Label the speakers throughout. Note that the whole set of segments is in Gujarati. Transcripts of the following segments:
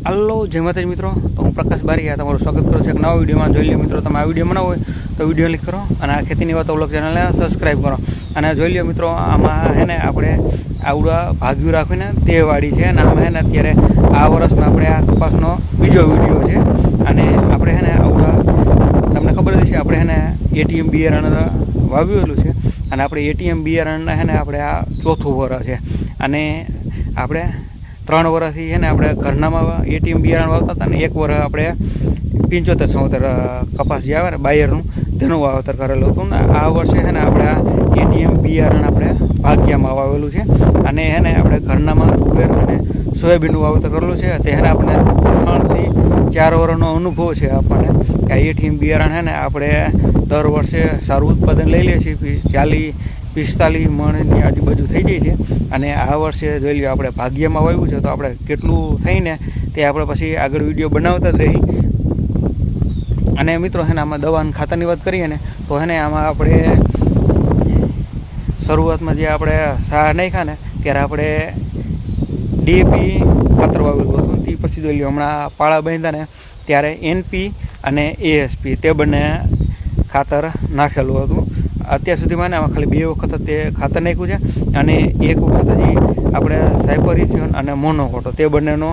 Speaker 1: હલો જય માતાજી મિત્રો, તો હું પ્રકાશ બારીયા તમારું સ્વાગત કરું છું એક નવા વિડીયોમાં. જોઈ લો મિત્રો, તમે આ વિડીયો બનાવો હોય તો વિડીયો ક્લિક કરો અને આ ખેતીની વાતો વ્લોગ ચેનલને સબસ્ક્રાઈબ કરો. અને જોઈ લો મિત્રો, આમાં હે ને આપણે આવડા ભાગ્યું રાખીને તે વાડી છે અને આમાં હે ને અત્યારે આ વર્ષમાં આપણે આ કપાસનો બીજો વિડીયો છે. અને આપણે હે ને આવડા તમને ખબર જ છે, આપણે હે ને એટીએમ બિયારણ વાવ્યું છે અને આપણે એટીએમ બિયારણના હે ને આપણે આ ચોથું વરસ છે. અને આપણે 3 વર્ષથી છે ને આપણે ઘરનામાં એટીએમ બિયારણ વાવતા હતા ને 1 વર્ષ આપણે 75-76 કપાસ જે આવે ને બાયરનું તેનું વાવેતર કરેલું હતું. ને આ વર્ષે છે ને આપણે આ એટીએમ બિયારણ આપણે ભાગ્યામાં વાવેલું છે. અને છે ને આપણે ઘરનામાં તુવેર અને સોયાબીનનું વાવેતર કરેલું છે. તે છે ને આપણે 3 થી 4 વર્ષનો અનુભવ છે આપણને કે આ એટીએમ બિયારણ છે ને આપણે દર વર્ષે સારું ઉત્પાદન લઈ લઈએ છીએ. 40-45 મણની આજુબાજુ થઈ જાય છે. અને આ વર્ષે જોઈ લો આપણે ભાગ્યમાં વાવ્યું છે, તો આપણે કેટલું થઈને તે આપણે પછી આગળ વિડીયો બનાવતા જ રહી. અને મિત્રો છે ને આમાં દવા અને ખાતરની વાત કરીએ ને તો છે ને આમાં આપણે શરૂઆતમાં જે આપણે સાર નાખ્યા ને ત્યારે આપણે ડીએપી ખાતર વાવેલું હતું. તે પછી જોઈ લો હમણાં પાળા બાંધ્યા ને ત્યારે એનપી અને એએસપી તે બંને ખાતર નાખેલું હતું. અત્યાર સુધીમાં આમાં ખાલી 2 વખત તે ખાતર નાખ્યું છે અને 1 વખત હજી આપણે સાયપરિથિયોન અને મોનોકોટો તે બંનેનો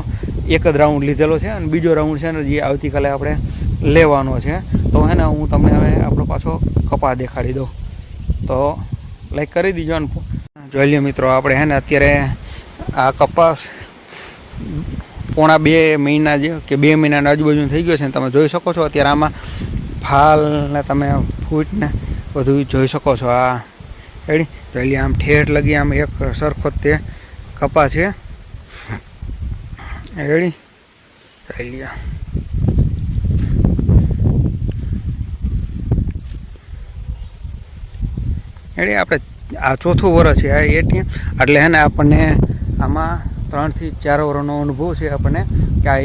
Speaker 1: એક જ રાઉન્ડ લીધેલો છે. અને બીજો રાઉન્ડ છે ને જે આવતીકાલે આપણે લેવાનો છે. તો હે ને હું તમને હવે આપણો પાછો કપાસ દેખાડી દઉં, તો લાઈક કરી દીજો. અને જોઈ લો મિત્રો, આપણે હે ને અત્યારે આ કપાસ પોણા 2 મહિના જે કે 2 મહિનાના આજુબાજુ થઈ ગયો છે. તમે જોઈ શકો છો અત્યારે આમાં ફાલ ને તમે ફૂટ ને બધું જોઈ શકો છો. આ રેડી જોઈ લે, આમ ઠેઠ લગી આમ એક સરખો તે કપા છે. રેડી જોઈ લે, રેડી આપણે આ ચોથું વર્ષ છે આ એટીએમ. એટલે હે ને આપણને આમાં 3 થી 4 વર્ષનો અનુભવ છે આપણને કે આ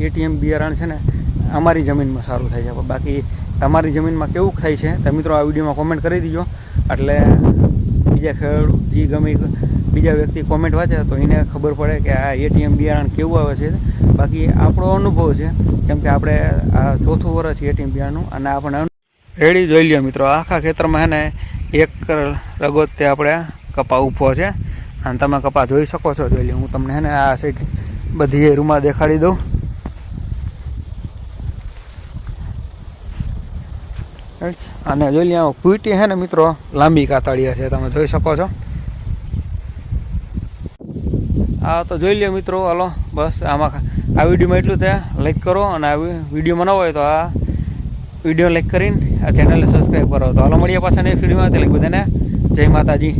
Speaker 1: એટીએમ બિયારણ છે ને અમારી જમીનમાં સારું થાય છે. બાકી તમારી જમીનમાં કેવું થાય છે તો મિત્રો આ વિડીયોમાં કોમેન્ટ કરી દીજો. એટલે બીજા ખેડૂત જે ગમે બીજા વ્યક્તિ કોમેન્ટ વાંચે તો એને ખબર પડે કે આ એટીએમ બિયારણ કેવું આવે છે. બાકી આપણો અનુભવ છે, કેમ કે આપણે આ ચોથું વર્ષ છે એટીએમ બિયારણનું. અને આપણે રેડી જોઈ લો મિત્રો, આખા ખેતરમાં છે ને એક રગોત તે આપણે કપા ઊભો છે. અને તમે કપા જોઈ શકો છો. જોઈ લો, હું તમને છે ને આ સાઈડ બધી રૂમાં દેખાડી દઉં. અને જોઈ લો પૂટી છે ને મિત્રો લાંબી કાતળીયા છે, તમે જોઈ શકો છો. હા તો જોઈ લો મિત્રો, હાલો બસ આમાં આ વિડીયોમાં એટલું તે લાઈક કરો. અને આ વિડીયો બનાવો હોય તો આ વિડીયો લાઈક કરીને આ ચેનલને સબસ્ક્રાઈબ કરો. તો હાલો મળીએ પાછા નેક્સ્ટ વિડીયોમાં. એટલે બધાને જય માતાજી.